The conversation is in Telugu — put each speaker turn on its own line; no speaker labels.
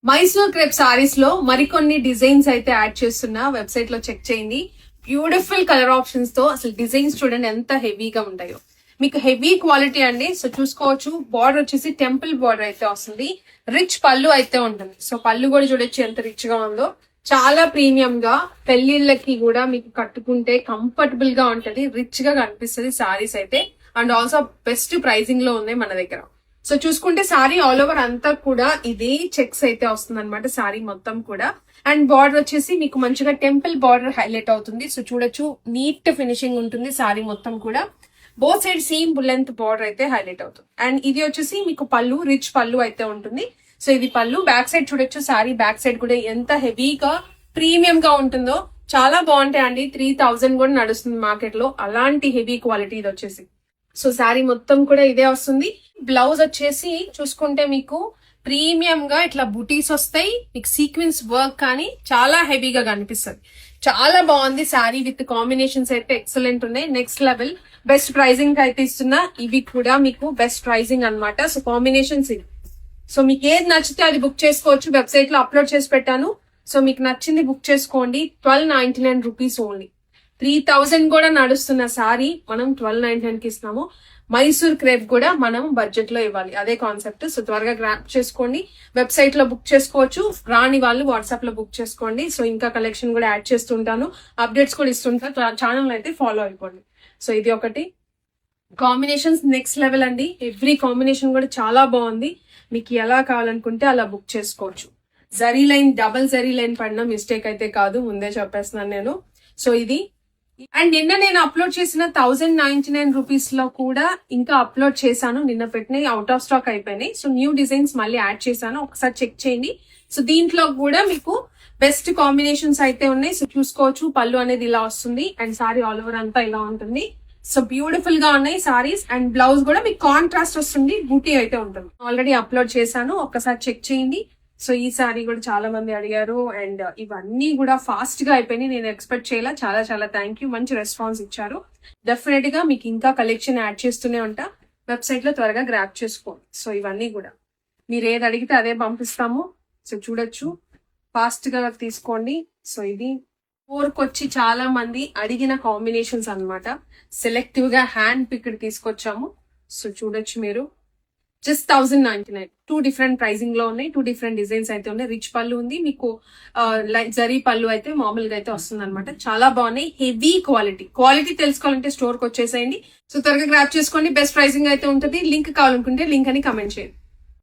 మైసూర్ క్రేప్ సారీస్ లో మరికొన్ని డిజైన్స్ అయితే యాడ్ చేస్తున్నా, వెబ్సైట్ లో చెక్ చేయండి. బ్యూటిఫుల్ కలర్ ఆప్షన్స్ తో అసలు డిజైన్స్ చూడండి ఎంత హెవీగా ఉంటాయో. మీకు హెవీ క్వాలిటీ అండి. సో చూసుకోవచ్చు, బార్డర్ వచ్చేసి టెంపుల్ బార్డర్ అయితే వస్తుంది. రిచ్ పళ్ళు అయితే ఉంటుంది. సో పళ్ళు కూడా చూడొచ్చు ఎంత రిచ్ గా ఉందో. చాలా ప్రీమియం గా పెళ్లిళ్ళకి కూడా మీకు కట్టుకుంటే కంఫర్టబుల్ గా ఉంటది, రిచ్ గా కనిపిస్తుంది సారీస్ అయితే. అండ్ ఆల్సో బెస్ట్ ప్రైసింగ్ లో ఉన్నాయి మన దగ్గర. సో చూసుకుంటే సారీ ఆల్ ఓవర్ అంతా కూడా ఇదే చెక్స్ అయితే వస్తుంది అనమాట, సారీ మొత్తం కూడా. అండ్ బార్డర్ వచ్చేసి మీకు మంచిగా టెంపుల్ బార్డర్ హైలైట్ అవుతుంది. సో చూడొచ్చు, నీట్ ఫినిషింగ్ ఉంటుంది సారీ మొత్తం కూడా. Both side same length border అయితే హైలైట్ అవుతుంది. అండ్ ఇది వచ్చేసి మీకు పళ్ళు, రిచ్ పళ్ళు అయితే ఉంటుంది. సో ఇది పళ్ళు. బ్యాక్ సైడ్ చూడొచ్చు, సారీ బ్యాక్ సైడ్ కూడా ఎంత హెవీగా ప్రీమియం గా ఉంటుందో. చాలా బాగుంటాయి అండి. 3000 కూడా నడుస్తుంది మార్కెట్ లో, అలాంటి హెవీ క్వాలిటీ ఇది వచ్చేసి. సో శారీ మొత్తం కూడా ఇదే వస్తుంది. బ్లౌజ్ వచ్చేసి చూసుకుంటే మీకు ప్రీమియం గా ఇట్లా బుటీస్ వస్తాయి, మీకు సీక్వెన్స్ వర్క్ కానీ చాలా హెవీగా కనిపిస్తుంది. చాలా బాగుంది శారీ. విత్ కాంబినేషన్స్ అయితే ఎక్సలెంట్ ఉన్నాయి, నెక్స్ట్ లెవెల్. బెస్ట్ ప్రైజింగ్ అయితే ఇస్తున్నా. ఇవి కూడా మీకు బెస్ట్ ప్రైజింగ్ అన్నమాట. సో కాంబినేషన్స్ ఇవి. సో మీకు ఏది నచ్చితే అది బుక్ చేసుకోవచ్చు. వెబ్సైట్ లో అప్లోడ్ చేసి పెట్టాను. సో మీకు నచ్చింది బుక్ చేసుకోండి. 1299 రూపీస్ ఓన్లీ. 3000 కూడా నడుస్తున్న సారీ మనం 1299 కి ఇస్తున్నాము. మైసూర్ క్రేప్ కూడా మనం బడ్జెట్ లో ఇవ్వాలి, అదే కాన్సెప్ట్. సో త్వరగా గ్రాప్ చేసుకోండి. వెబ్సైట్ లో బుక్ చేసుకోవచ్చు, రాని వాళ్ళు వాట్సాప్ లో బుక్ చేసుకోండి. సో ఇంకా కలెక్షన్ కూడా యాడ్ చేస్తుంటాను, అప్డేట్స్ కూడా ఇస్తుంటాను. ఛానల్ అయితే ఫాలో అయిపోండి. సో ఇది ఒకటి. కాంబినేషన్స్ నెక్స్ట్ లెవెల్ అండి. ఎవ్రీ కాంబినేషన్ కూడా చాలా బాగుంది. మీకు ఎలా కావాలనుకుంటే అలా బుక్ చేసుకోవచ్చు. Zari line, double zari line పడిన మిస్టేక్ అయితే కాదు, ముందే చెప్పేస్తున్నాను నేను. సో ఇది. అండ్ నిన్న నేను అప్లోడ్ చేసిన 1099 రూపీస్ లో కూడా ఇంకా అప్లోడ్ చేశాను. నిన్న పెట్టినవి అవుట్ ఆఫ్ స్టాక్ అయిపోయినాయి. సో న్యూ డిజైన్స్ మళ్ళీ యాడ్ చేశాను, ఒకసారి చెక్ చేయండి. సో దీంట్లో కూడా మీకు బెస్ట్ కాంబినేషన్స్ అయితే ఉన్నాయి. సో చూసుకోవచ్చు, పళ్ళు అనేది ఇలా వస్తుంది అండ్ సారీ ఆల్ ఓవర్ అంతా ఇలా ఉంటుంది. సో బ్యూటిఫుల్ గా ఉన్నాయి సారీస్. అండ్ బ్లౌజ్ కూడా మీకు కాంట్రాస్ట్ వస్తుంది, బూటీ అయితే ఉంటుంది. ఆల్రెడీ అప్లోడ్ చేశాను, ఒక్కసారి చెక్ చేయండి. సో ఈ సారీ కూడా చాలా మంది అడిగారు అండ్ ఇవన్నీ కూడా ఫాస్ట్ గా అయిపోయినాయి. నేను ఎక్స్పెక్ట్ చేయాల. చాలా చాలా థ్యాంక్ యూ, మంచి రెస్పాన్స్ ఇచ్చారు. డెఫినెట్ గా మీకు ఇంకా కలెక్షన్ యాడ్ చేస్తూనే ఉంటా. వెబ్సైట్ లో త్వరగా గ్రాప్ చేసుకోండి. సో ఇవన్నీ కూడా మీరు ఏది అడిగితే అదే పంపిస్తాము. సో చూడొచ్చు, ఫాస్ట్ గా తీసుకోండి. సో ఇది 4కి వచ్చి చాలా మంది అడిగిన కాంబినేషన్స్ అన్నమాట. సెలెక్టివ్ గా హ్యాండ్ పిక్డ్ తీసుకొచ్చాము. సో చూడొచ్చు మీరు, జస్ట్ 1099. 2 డిఫరెంట్ ప్రైజింగ్ లో ఉన్నాయి, 2 డిఫరెంట్ డిజైన్స్ అయితే ఉన్నాయి. రిచ్ పళ్ళు ఉంది, మీకు జరీ పళ్ళు అయితే మామూలుగా అయితే వస్తుంది అనమాట. చాలా బాగున్నాయి, హెవీ క్వాలిటీ తెలుసుకోవాలంటే స్టోర్ కి వచ్చేసేయండి. సో త్వరగా గ్రాప్ చేసుకోండి. బెస్ట్ ప్రైజింగ్ అయితే ఉంటుంది. లింక్ కావాలనుకుంటే లింక్ అని కమెంట్ చేయండి.